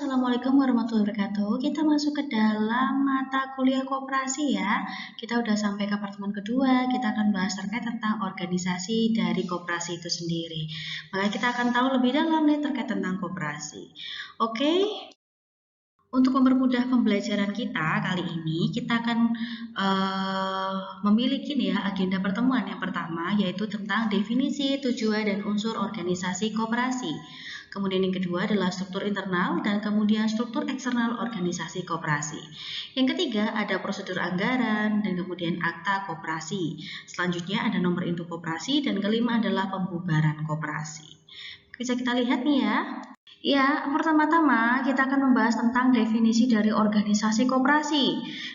Assalamualaikum warahmatullahi wabarakatuh. Kita masuk ke dalam mata kuliah koperasi ya. Kita udah sampai ke pertemuan kedua, kita akan bahas terkait tentang organisasi dari koperasi itu sendiri. Maka kita akan tahu lebih dalam nih terkait tentang koperasi. Oke? Untuk mempermudah pembelajaran kita kali ini, kita akan memiliki nih ya agenda pertemuan yang pertama, yaitu tentang definisi, tujuan, dan unsur organisasi koperasi. Kemudian yang kedua adalah struktur internal dan kemudian struktur eksternal organisasi koperasi. Yang ketiga ada prosedur anggaran dan kemudian akta koperasi. Selanjutnya ada nomor induk koperasi dan kelima adalah pembubaran koperasi. Bisa kita lihat nih ya. Ya, pertama-tama kita akan membahas tentang definisi dari organisasi koperasi.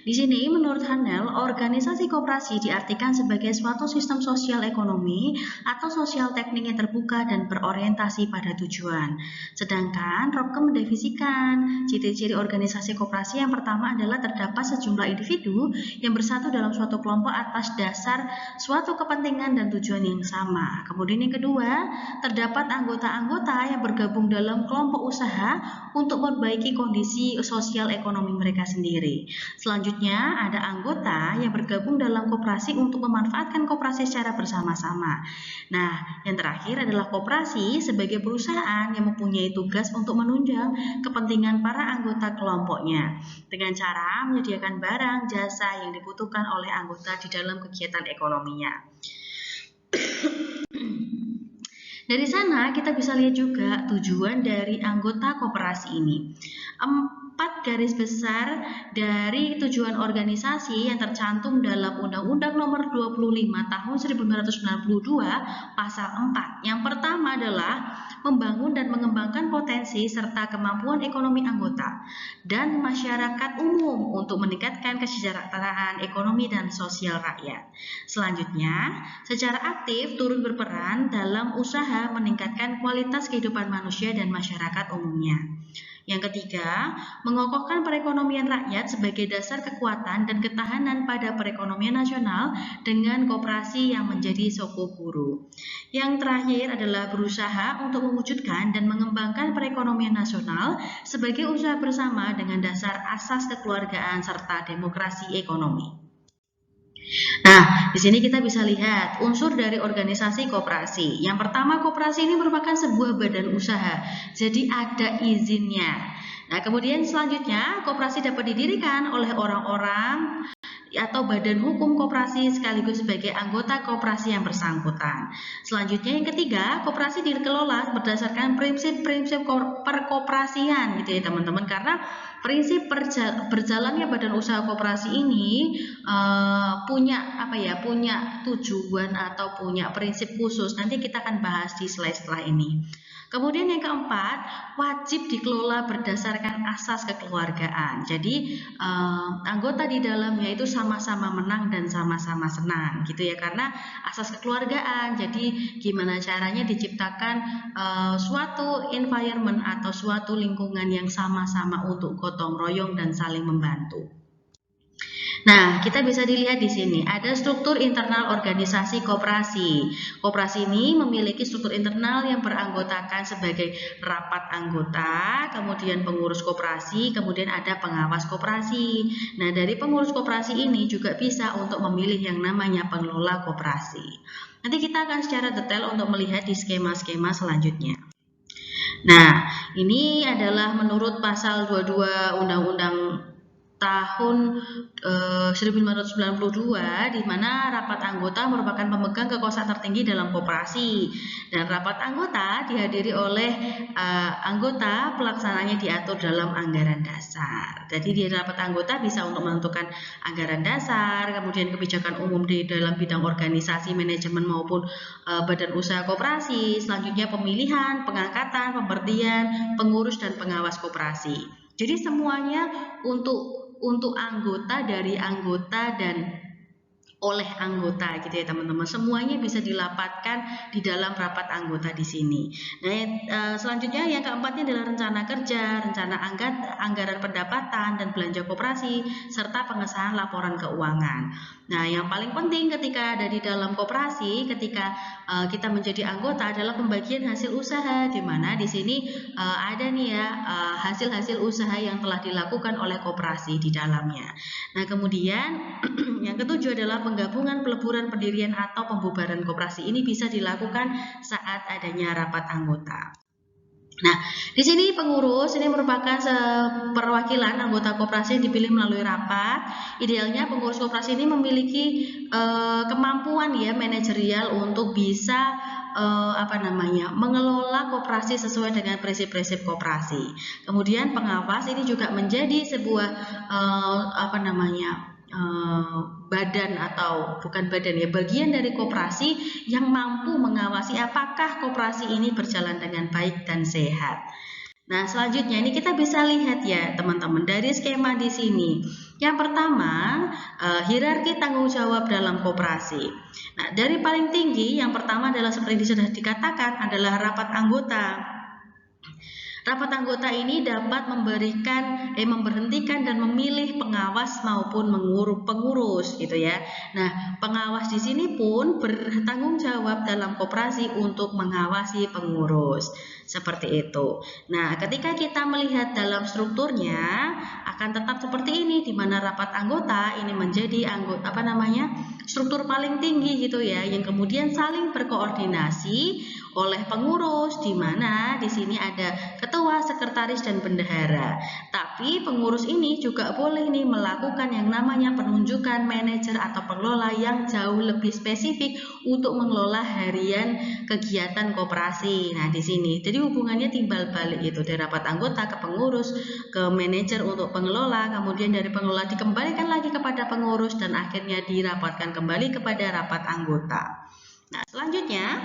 Di sini menurut Hanel, organisasi koperasi diartikan sebagai suatu sistem sosial ekonomi atau sosial teknik yang terbuka dan berorientasi pada tujuan. Sedangkan Robke mendefinisikan ciri-ciri organisasi koperasi yang pertama adalah terdapat sejumlah individu yang bersatu dalam suatu kelompok atas dasar suatu kepentingan dan tujuan yang sama. Kemudian yang kedua, terdapat anggota-anggota yang bergabung dalam kelompok usaha untuk memperbaiki kondisi sosial ekonomi mereka sendiri. Selanjutnya, ada anggota yang bergabung dalam koperasi untuk memanfaatkan koperasi secara bersama-sama. Nah, yang terakhir adalah koperasi sebagai perusahaan yang mempunyai tugas untuk menunjang kepentingan para anggota kelompoknya dengan cara menyediakan barang, jasa yang dibutuhkan oleh anggota di dalam kegiatan ekonominya. Dari sana kita bisa lihat juga tujuan dari anggota koperasi ini. 4 garis besar dari tujuan organisasi yang tercantum dalam Undang-Undang Nomor 25 Tahun 1992 Pasal 4. Yang pertama adalah membangun dan mengembangkan potensi serta kemampuan ekonomi anggota dan masyarakat umum untuk meningkatkan kesejahteraan ekonomi dan sosial rakyat. Selanjutnya, secara aktif turut berperan dalam usaha meningkatkan kualitas kehidupan manusia dan masyarakat umumnya. Yang ketiga, mengokohkan perekonomian rakyat sebagai dasar kekuatan dan ketahanan pada perekonomian nasional dengan koperasi yang menjadi soko guru. Yang terakhir adalah berusaha untuk mewujudkan dan mengembangkan perekonomian nasional sebagai usaha bersama dengan dasar asas kekeluargaan serta demokrasi ekonomi. Nah, di sini kita bisa lihat unsur dari organisasi koperasi. Yang pertama, koperasi ini merupakan sebuah badan usaha, jadi ada izinnya. Nah, kemudian selanjutnya, koperasi dapat didirikan oleh orang-orang atau badan hukum koperasi sekaligus sebagai anggota koperasi yang bersangkutan. Selanjutnya yang ketiga, koperasi dikelola berdasarkan prinsip-prinsip perkoperasian gitu ya teman-teman, karena prinsip berjalannya badan usaha koperasi ini punya tujuan atau punya prinsip khusus. Nanti kita akan bahas di slide setelah ini. Kemudian yang keempat, wajib dikelola berdasarkan asas kekeluargaan. Jadi anggota di dalamnya itu sama-sama menang dan sama-sama senang gitu ya, karena asas kekeluargaan. Jadi gimana caranya diciptakan suatu environment atau suatu lingkungan yang sama-sama untuk gotong royong dan saling membantu. Nah, kita bisa dilihat di sini ada struktur internal organisasi koperasi. Koperasi ini memiliki struktur internal yang beranggotakan sebagai rapat anggota, kemudian pengurus koperasi, kemudian ada pengawas koperasi. Nah, dari pengurus koperasi ini juga bisa untuk memilih yang namanya pengelola koperasi. Nanti kita akan secara detail untuk melihat di skema-skema selanjutnya. Nah, ini adalah menurut pasal 22 Undang-Undang tahun 1992, di mana rapat anggota merupakan pemegang kekuasaan tertinggi dalam koperasi, dan rapat anggota dihadiri oleh anggota, pelaksananya diatur dalam anggaran dasar. Jadi di rapat anggota bisa untuk menentukan anggaran dasar, kemudian kebijakan umum di dalam bidang organisasi, manajemen maupun badan usaha koperasi. Selanjutnya pemilihan, pengangkatan, pemberhentian, pengurus dan pengawas koperasi. Jadi semuanya untuk anggota, dari anggota dan oleh anggota gitu ya teman-teman. Semuanya bisa dilapatkan di dalam rapat anggota di sini. Nah, selanjutnya yang keempatnya adalah rencana kerja, rencana anggaran pendapatan dan belanja koperasi serta pengesahan laporan keuangan. Nah, yang paling penting ketika ada di dalam koperasi, ketika kita menjadi anggota adalah pembagian hasil usaha, di mana di sini ada nih ya hasil-hasil usaha yang telah dilakukan oleh koperasi di dalamnya. Nah, kemudian yang ketujuh adalah penggabungan, peleburan, pendirian atau pembubaran koperasi. Ini bisa dilakukan saat adanya rapat anggota. Nah, di sini pengurus ini merupakan perwakilan anggota koperasi yang dipilih melalui rapat. Idealnya pengurus koperasi ini memiliki kemampuan ya manajerial untuk bisa mengelola koperasi sesuai dengan prinsip-prinsip koperasi. Kemudian pengawas ini juga menjadi sebuah badan atau bukan badan ya, bagian dari koperasi yang mampu mengawasi apakah koperasi ini berjalan dengan baik dan sehat. Nah, selanjutnya ini kita bisa lihat ya teman-teman dari skema di sini. Yang pertama, hierarki tanggung jawab dalam koperasi. Nah, dari paling tinggi yang pertama adalah seperti sudah dikatakan adalah rapat anggota. Rapat anggota ini dapat memberhentikan dan memilih pengawas maupun pengurus gitu ya. Nah, pengawas di sini pun bertanggung jawab dalam koperasi untuk mengawasi pengurus. Seperti itu. Nah, ketika kita melihat dalam strukturnya akan tetap seperti ini, di mana rapat anggota ini menjadi struktur paling tinggi gitu ya, yang kemudian saling berkoordinasi oleh pengurus, di mana di sini ada ketua, sekretaris, dan bendahara. Tapi pengurus ini juga boleh nih melakukan yang namanya penunjukan manajer atau pengelola yang jauh lebih spesifik untuk mengelola harian kegiatan koperasi. Nah, di sini jadi hubungannya timbal balik itu dari rapat anggota ke pengurus, ke manajer untuk pengelola, kemudian dari pengelola dikembalikan lagi kepada pengurus dan akhirnya dirapatkan kembali kepada rapat anggota. Nah, selanjutnya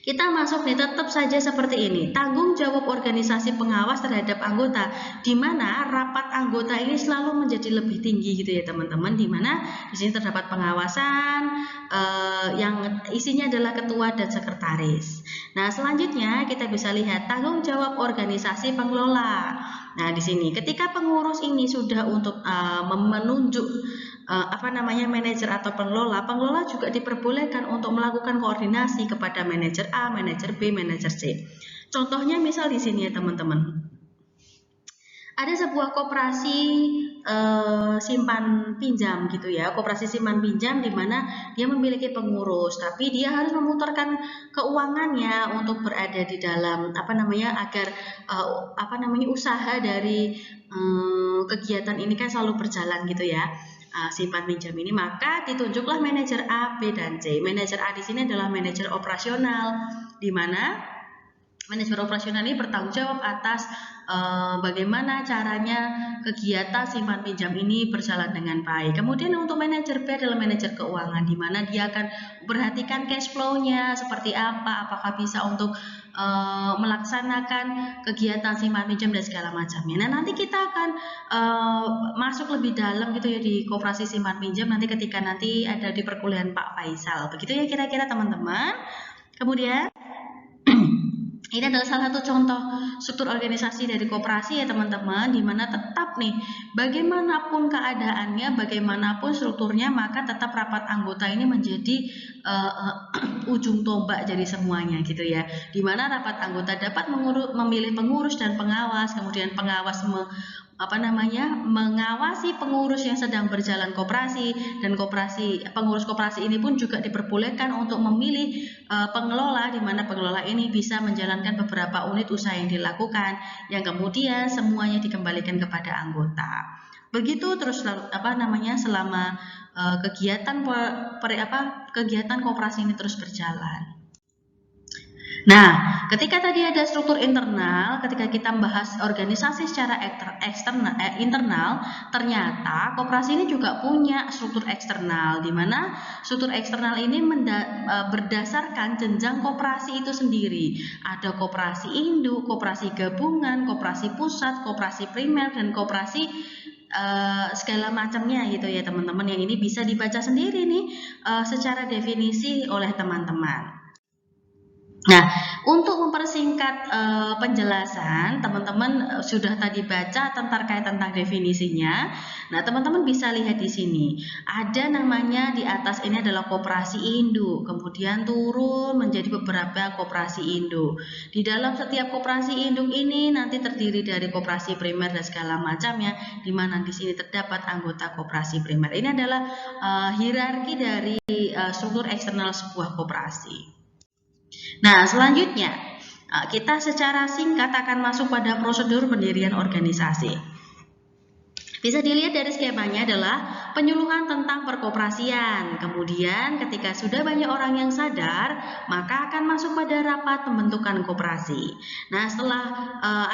kita masuk nih tetap saja seperti ini. Tanggung jawab organisasi pengawas terhadap anggota, di mana rapat anggota ini selalu menjadi lebih tinggi gitu ya teman-teman. Di mana di sini terdapat pengawasan yang isinya adalah ketua dan sekretaris. Nah, selanjutnya kita bisa lihat tanggung jawab organisasi pengelola. Nah, di sini ketika pengurus ini sudah untuk menunjuk manajer atau pengelola juga diperbolehkan untuk melakukan koordinasi kepada manajer A, manajer B, manajer C. Contohnya misal di sini ya teman-teman. Ada sebuah koperasi simpan pinjam gitu ya, koperasi simpan pinjam di mana dia memiliki pengurus, tapi dia harus memutarkan keuangannya untuk berada di dalam agar usaha dari kegiatan ini kan selalu berjalan gitu ya. Simpan pinjam ini, maka ditunjuklah manajer A, B, dan C. Manajer A di sini adalah manajer operasional, di mana manajer operasional ini bertanggung jawab atas bagaimana caranya kegiatan simpan pinjam ini berjalan dengan baik. Kemudian untuk manajer B adalah manajer keuangan, di mana dia akan memperhatikan cash flow-nya seperti apa, apakah bisa untuk melaksanakan kegiatan simpan pinjam dan segala macamnya. Nah, nanti kita akan masuk lebih dalam gitu ya di koperasi simpan pinjam nanti ketika nanti ada di perkuliahan Pak Faisal. Begitu ya kira-kira teman-teman. Kemudian ini adalah salah satu contoh struktur organisasi dari koperasi ya teman-teman, di mana tetap nih bagaimanapun keadaannya, bagaimanapun strukturnya, maka tetap rapat anggota ini menjadi ujung tombak dari semuanya gitu ya, di mana rapat anggota dapat memilih pengurus dan pengawas, kemudian pengawas mengawasi pengurus yang sedang berjalan koperasi, dan pengurus koperasi ini pun juga diperbolehkan untuk memilih pengelola, di mana pengelola ini bisa menjalankan beberapa unit usaha yang dilakukan, yang kemudian semuanya dikembalikan kepada anggota. Begitu terus selama kegiatan koperasi ini terus berjalan. Nah, ketika tadi ada struktur internal, ketika kita membahas organisasi secara internal, ternyata koperasi ini juga punya struktur eksternal, di mana struktur eksternal ini berdasarkan jenjang koperasi itu sendiri. Ada koperasi induk, koperasi gabungan, koperasi pusat, koperasi primer, dan koperasi segala macamnya gitu ya teman-teman. Yang ini bisa dibaca sendiri nih secara definisi oleh teman-teman. Nah, untuk mempersingkat penjelasan, teman-teman sudah tadi baca terkait tentang definisinya. Nah, teman-teman bisa lihat di sini. Ada namanya di atas ini adalah koperasi induk, kemudian turun menjadi beberapa koperasi induk. Di dalam setiap koperasi induk ini nanti terdiri dari koperasi primer dan segala macamnya, di mana di sini terdapat anggota koperasi primer. Ini adalah hierarki dari struktur eksternal sebuah koperasi. Nah, selanjutnya kita secara singkat akan masuk pada prosedur pendirian organisasi. Bisa dilihat dari skemanya adalah penyuluhan tentang perkoperasian. Kemudian ketika sudah banyak orang yang sadar, maka akan masuk pada rapat pembentukan koperasi. Nah, setelah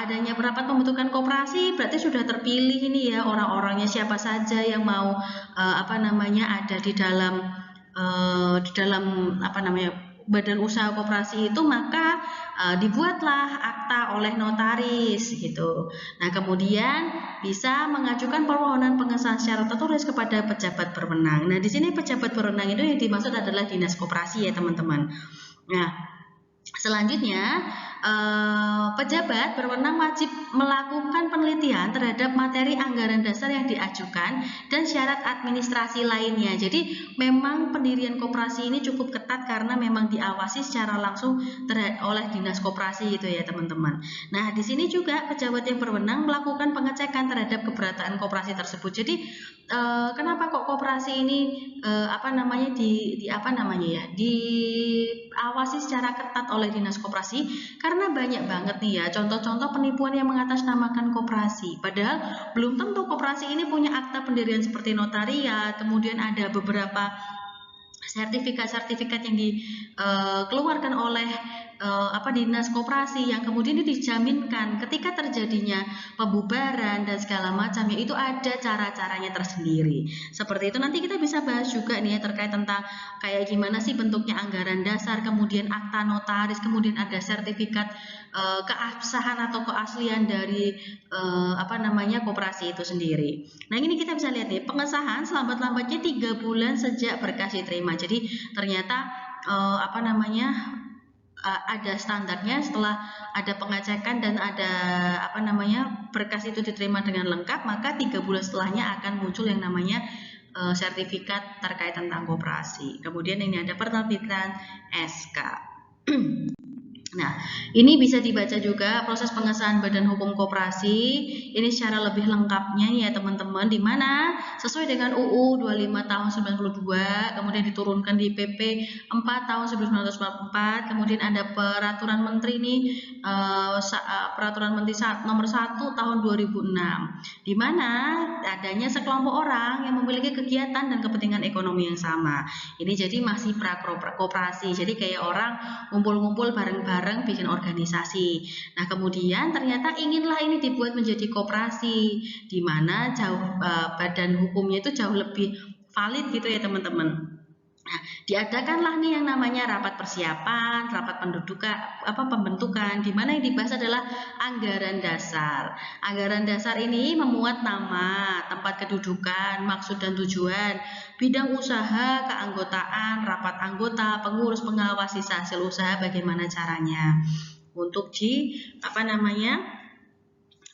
adanya rapat pembentukan koperasi, berarti sudah terpilih ini ya orang-orangnya siapa saja yang mau ada di dalam badan usaha koperasi itu, maka dibuatlah akta oleh notaris gitu. Nah, kemudian bisa mengajukan permohonan pengesahan secara tertulis kepada pejabat berwenang. Nah, di sini pejabat berwenang itu yang dimaksud adalah dinas koperasi ya teman-teman. Nah, selanjutnya pejabat berwenang wajib melakukan penelitian terhadap materi anggaran dasar yang diajukan dan syarat administrasi lainnya. Jadi memang pendirian koperasi ini cukup ketat karena memang diawasi secara langsung oleh dinas koperasi gitu ya teman-teman. Nah, di sini juga pejabat yang berwenang melakukan pengecekan terhadap keberadaan koperasi tersebut. Jadi kenapa kok koperasi ini diawasi secara ketat oleh dinas koperasi? Karena banyak banget nih ya contoh-contoh penipuan yang mengatasnamakan koperasi. Padahal belum tentu koperasi ini punya akta pendirian seperti notariat, kemudian ada beberapa sertifikat-sertifikat yang dikeluarkan oleh dinas koperasi yang kemudian ini dijaminkan ketika terjadinya pembubaran dan segala macamnya itu ada cara-caranya tersendiri. Seperti itu nanti kita bisa bahas juga nih ya terkait tentang kayak gimana sih bentuknya anggaran dasar, kemudian akta notaris, kemudian ada sertifikat keabsahan atau keaslian dari koperasi itu sendiri. Nah, ini kita bisa lihat nih pengesahan selambat-lambatnya 3 bulan sejak berkas diterima. Jadi ternyata ada standarnya setelah ada pengecekan dan ada berkas itu diterima dengan lengkap, maka 3 bulan setelahnya akan muncul yang namanya sertifikat terkait tentang koperasi. Kemudian ini ada penerbitan SK. Nah, ini bisa dibaca juga proses pengesahan badan hukum koperasi. Ini secara lebih lengkapnya ya teman-teman, di mana sesuai dengan UU 25 tahun 92, kemudian diturunkan di PP 4 tahun 1944, kemudian ada peraturan menteri ini peraturan menteri nomor 1 tahun 2006, di mana adanya sekelompok orang yang memiliki kegiatan dan kepentingan ekonomi yang sama. Ini jadi masih pra-koperasi. Jadi kayak orang ngumpul-ngumpul bareng-bareng bikin organisasi. Nah, kemudian ternyata inginlah ini dibuat menjadi koperasi, di mana badan hukumnya itu jauh lebih valid gitu ya teman-teman. Nah, diadakanlah nih yang namanya rapat persiapan, rapat pembentukan, di mana yang dibahas adalah anggaran dasar. Anggaran dasar ini memuat nama, tempat kedudukan, maksud dan tujuan, bidang usaha, keanggotaan, rapat anggota, pengurus, pengawas, sisa hasil usaha, bagaimana caranya untuk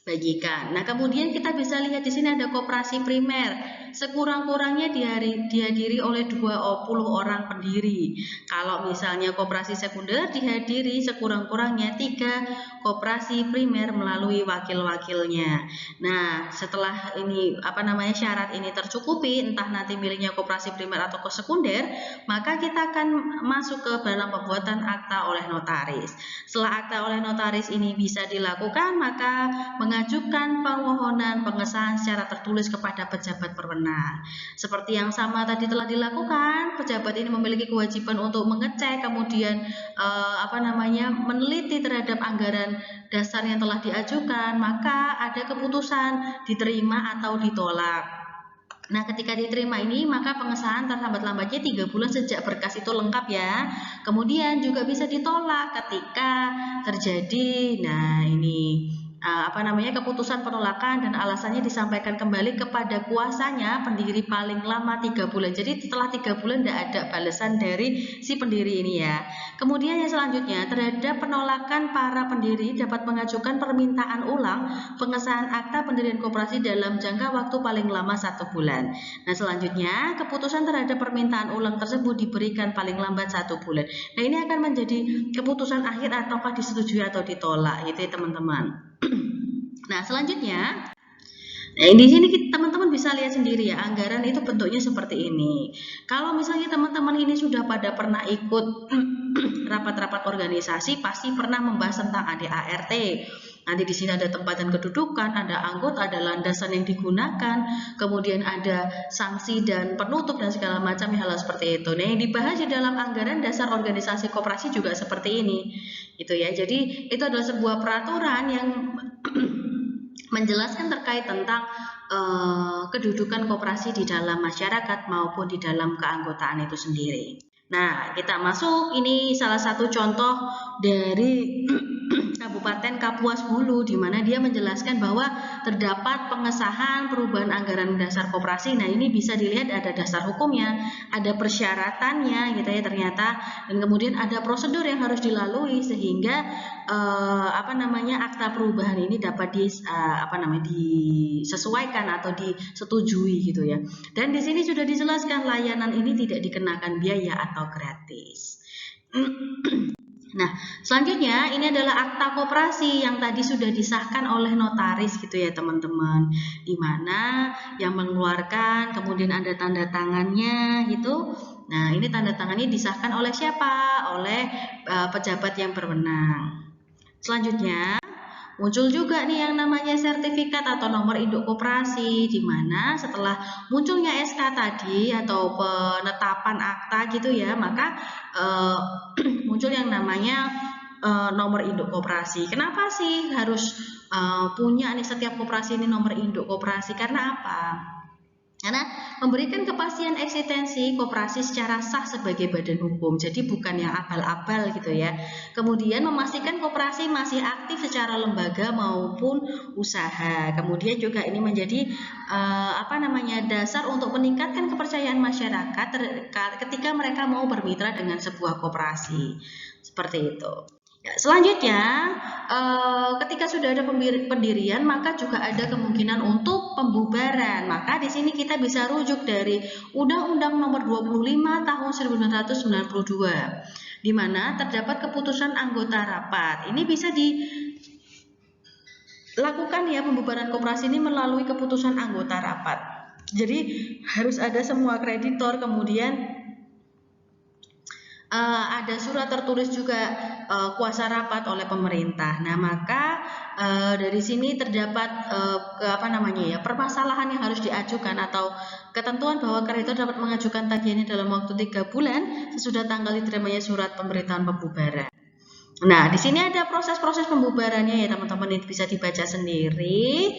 bagikan. Nah, kemudian kita bisa lihat di sini ada koperasi primer. Sekurang-kurangnya dihadiri oleh 20 orang pendiri. Kalau misalnya koperasi sekunder dihadiri sekurang-kurangnya 3 koperasi primer melalui wakil-wakilnya. Nah, setelah ini syarat ini tercukupi, entah nanti miliknya koperasi primer atau sekunder, maka kita akan masuk ke dalam pembuatan akta oleh notaris. Setelah akta oleh notaris ini bisa dilakukan, maka mengajukan permohonan pengesahan secara tertulis kepada pejabat berwenang. Seperti yang sama tadi telah dilakukan, pejabat ini memiliki kewajiban untuk mengecek, kemudian meneliti terhadap anggaran dasar yang telah diajukan, maka ada keputusan diterima atau ditolak. Nah, ketika diterima ini, maka pengesahan terlambat-lambatnya 3 bulan sejak berkas itu lengkap ya. Kemudian juga bisa ditolak ketika terjadi, keputusan penolakan dan alasannya disampaikan kembali kepada kuasanya pendiri paling lama 3 bulan. Jadi setelah 3 bulan tidak ada balasan dari si pendiri ini ya. Kemudian yang selanjutnya, terhadap penolakan para pendiri dapat mengajukan permintaan ulang pengesahan akta pendirian koperasi dalam jangka waktu paling lama 1 bulan. Nah selanjutnya, keputusan terhadap permintaan ulang tersebut diberikan paling lambat 1 bulan. Nah ini akan menjadi keputusan akhir ataukah disetujui atau ditolak gitu ya teman-teman. Nah selanjutnya, di sini teman-teman bisa lihat sendiri ya, anggaran itu bentuknya seperti ini. Kalau misalnya teman-teman ini sudah pada pernah ikut rapat-rapat organisasi, pasti pernah membahas tentang ADART. Nanti di sini ada tempat dan kedudukan, ada anggota, ada landasan yang digunakan, kemudian ada sanksi dan penutup dan segala macam hal seperti itu. Nah, yang dibahas di dalam anggaran dasar organisasi koperasi juga seperti ini, gitu ya. Jadi itu adalah sebuah peraturan yang menjelaskan terkait tentang kedudukan koperasi di dalam masyarakat maupun di dalam keanggotaan itu sendiri. Nah, kita masuk, ini salah satu contoh dari Kabupaten Kapuas Hulu, di mana dia menjelaskan bahwa terdapat pengesahan perubahan anggaran dasar koperasi. Nah, ini bisa dilihat ada dasar hukumnya, ada persyaratannya gitu ya ternyata, dan kemudian ada prosedur yang harus dilalui sehingga akta perubahan ini dapat disesuaikan atau disetujui gitu ya. Dan di sini sudah dijelaskan layanan ini tidak dikenakan biaya atau gratis. Nah, selanjutnya ini adalah akta koperasi yang tadi sudah disahkan oleh notaris gitu ya teman-teman, di mana yang mengeluarkan, kemudian ada tanda tangannya gitu. Nah, ini tanda tangannya disahkan oleh siapa? Oleh pejabat yang berwenang. Selanjutnya muncul juga nih yang namanya sertifikat atau nomor induk koperasi, di mana setelah munculnya SK tadi atau penetapan akta gitu ya, maka muncul yang namanya nomor induk koperasi. Kenapa sih harus punya nih setiap koperasi ini nomor induk koperasi? Karena apa? Karena memberikan kepastian eksistensi koperasi secara sah sebagai badan hukum, jadi bukan yang abal-abal gitu ya. Kemudian memastikan koperasi masih aktif secara lembaga maupun usaha. Kemudian juga ini menjadi dasar untuk meningkatkan kepercayaan masyarakat ketika mereka mau bermitra dengan sebuah koperasi. Seperti itu. Selanjutnya, ketika sudah ada pendirian, maka juga ada kemungkinan untuk pembubaran. Maka di sini kita bisa rujuk dari Undang-Undang Nomor 25 Tahun 1992, di mana terdapat keputusan anggota rapat. Ini bisa dilakukan ya pembubaran koperasi ini melalui keputusan anggota rapat. Jadi harus ada semua kreditor, kemudian ada surat tertulis juga kuasa rapat oleh pemerintah. Nah, maka dari sini terdapat permasalahan yang harus diajukan atau ketentuan bahwa kreditor dapat mengajukan tagihannya dalam waktu 3 bulan sesudah tanggal diterimanya surat pemberitahuan pembubaran. Nah, di sini ada proses-proses pembubarannya ya teman-teman, ini bisa dibaca sendiri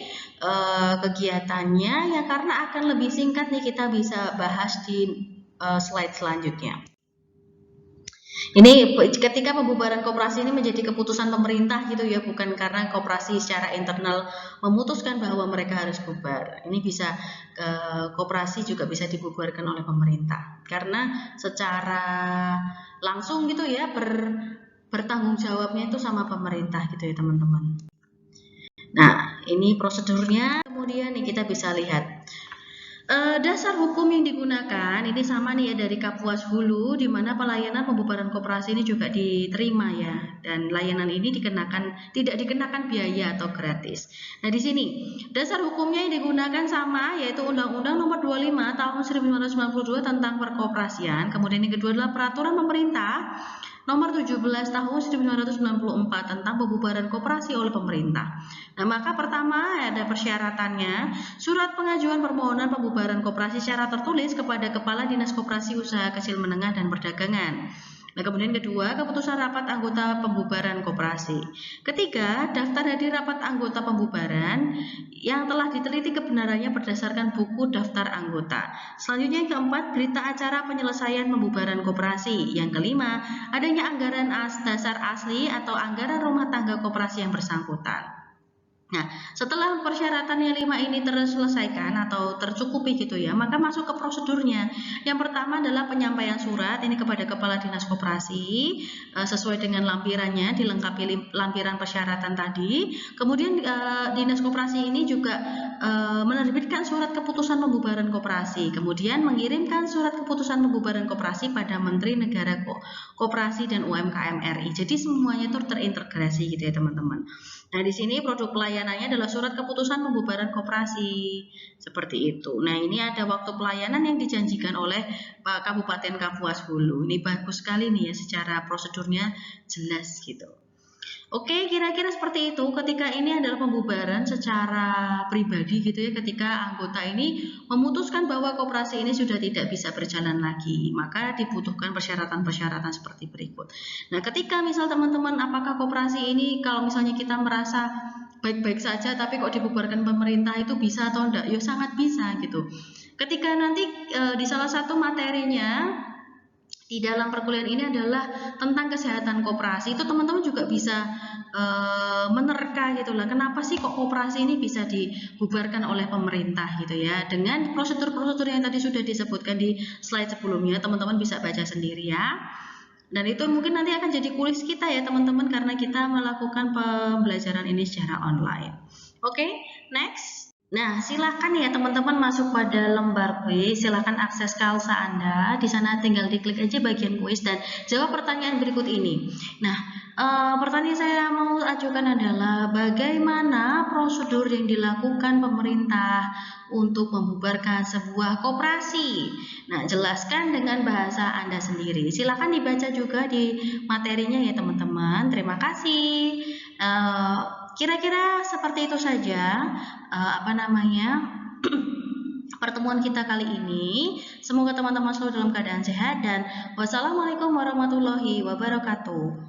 kegiatannya ya, karena akan lebih singkat nih kita bisa bahas di slide selanjutnya. Ini ketika pembubaran koperasi ini menjadi keputusan pemerintah gitu ya, bukan karena koperasi secara internal memutuskan bahwa mereka harus bubar. Ini bisa koperasi juga bisa dibubarkan oleh pemerintah karena secara langsung gitu ya bertanggung jawabnya itu sama pemerintah gitu ya teman-teman. Nah, ini prosedurnya. Kemudian nih kita bisa lihat dasar hukum yang digunakan ini sama nih ya dari Kapuas Hulu, di mana pelayanan pembubaran koperasi ini juga diterima ya, dan layanan ini tidak dikenakan biaya atau gratis. Nah di sini dasar hukumnya yang digunakan sama, yaitu Undang-Undang Nomor 25 Tahun 1992 tentang perkoperasian. Kemudian yang kedua adalah Peraturan Pemerintah Nomor 17 Tahun 1994 tentang pembubaran koperasi oleh pemerintah. Nah, maka pertama ada persyaratannya, surat pengajuan permohonan pembubaran koperasi secara tertulis kepada Kepala Dinas Koperasi Usaha Kecil Menengah dan Perdagangan. Nah, kemudian kedua, keputusan rapat anggota pembubaran koperasi. Ketiga, daftar hadir rapat anggota pembubaran yang telah diteliti kebenarannya berdasarkan buku daftar anggota. Selanjutnya yang keempat, berita acara penyelesaian pembubaran koperasi. Yang kelima, adanya anggaran dasar asli atau anggaran rumah tangga koperasi yang bersangkutan. Nah, setelah persyaratan yang 5 ini terselesaikan atau tercukupi gitu ya, maka masuk ke prosedurnya. Yang pertama adalah penyampaian surat ini kepada Kepala Dinas Koperasi sesuai dengan lampirannya, dilengkapi lampiran persyaratan tadi. Kemudian Dinas Koperasi ini juga menerbitkan surat keputusan pembubaran koperasi, kemudian mengirimkan surat keputusan pembubaran koperasi pada Menteri Negara Koperasi dan UMKM RI. Jadi semuanya itu terintegrasi gitu ya teman-teman. Nah, di sini produk pelayanannya adalah surat keputusan pembubaran koperasi. Seperti itu. Nah, ini ada waktu pelayanan yang dijanjikan oleh Pak Kabupaten Kapuas Hulu. Ini bagus sekali nih ya, secara prosedurnya jelas gitu. Oke, kira-kira seperti itu. Ketika ini adalah pembubaran secara pribadi gitu ya, ketika anggota ini memutuskan bahwa koperasi ini sudah tidak bisa berjalan lagi, maka dibutuhkan persyaratan-persyaratan seperti berikut. Nah, ketika misal teman-teman apakah koperasi ini kalau misalnya kita merasa baik-baik saja tapi kok dibubarkan pemerintah itu bisa atau enggak? Ya sangat bisa gitu. Ketika nanti di salah satu materinya di dalam perkuliahan ini adalah tentang kesehatan koperasi, itu teman-teman juga bisa menerka gitu lah, kenapa sih kok koperasi ini bisa dibubarkan oleh pemerintah gitu ya, dengan prosedur-prosedur yang tadi sudah disebutkan di slide sebelumnya, teman-teman bisa baca sendiri ya. Dan itu mungkin nanti akan jadi kuis kita ya teman-teman, karena kita melakukan pembelajaran ini secara online. Oke, next. Nah, silakan ya teman-teman masuk pada lembar kuis, silakan akses Kalsa Anda. Di sana tinggal diklik aja bagian kuis dan jawab pertanyaan berikut ini. Nah, pertanyaan saya mau ajukan adalah bagaimana prosedur yang dilakukan pemerintah untuk membubarkan sebuah koperasi? Nah, jelaskan dengan bahasa Anda sendiri. Silakan dibaca juga di materinya ya teman-teman. Terima kasih. Kira-kira seperti itu saja pertemuan kita kali ini. Semoga teman-teman selalu dalam keadaan sehat dan wassalamualaikum warahmatullahi wabarakatuh.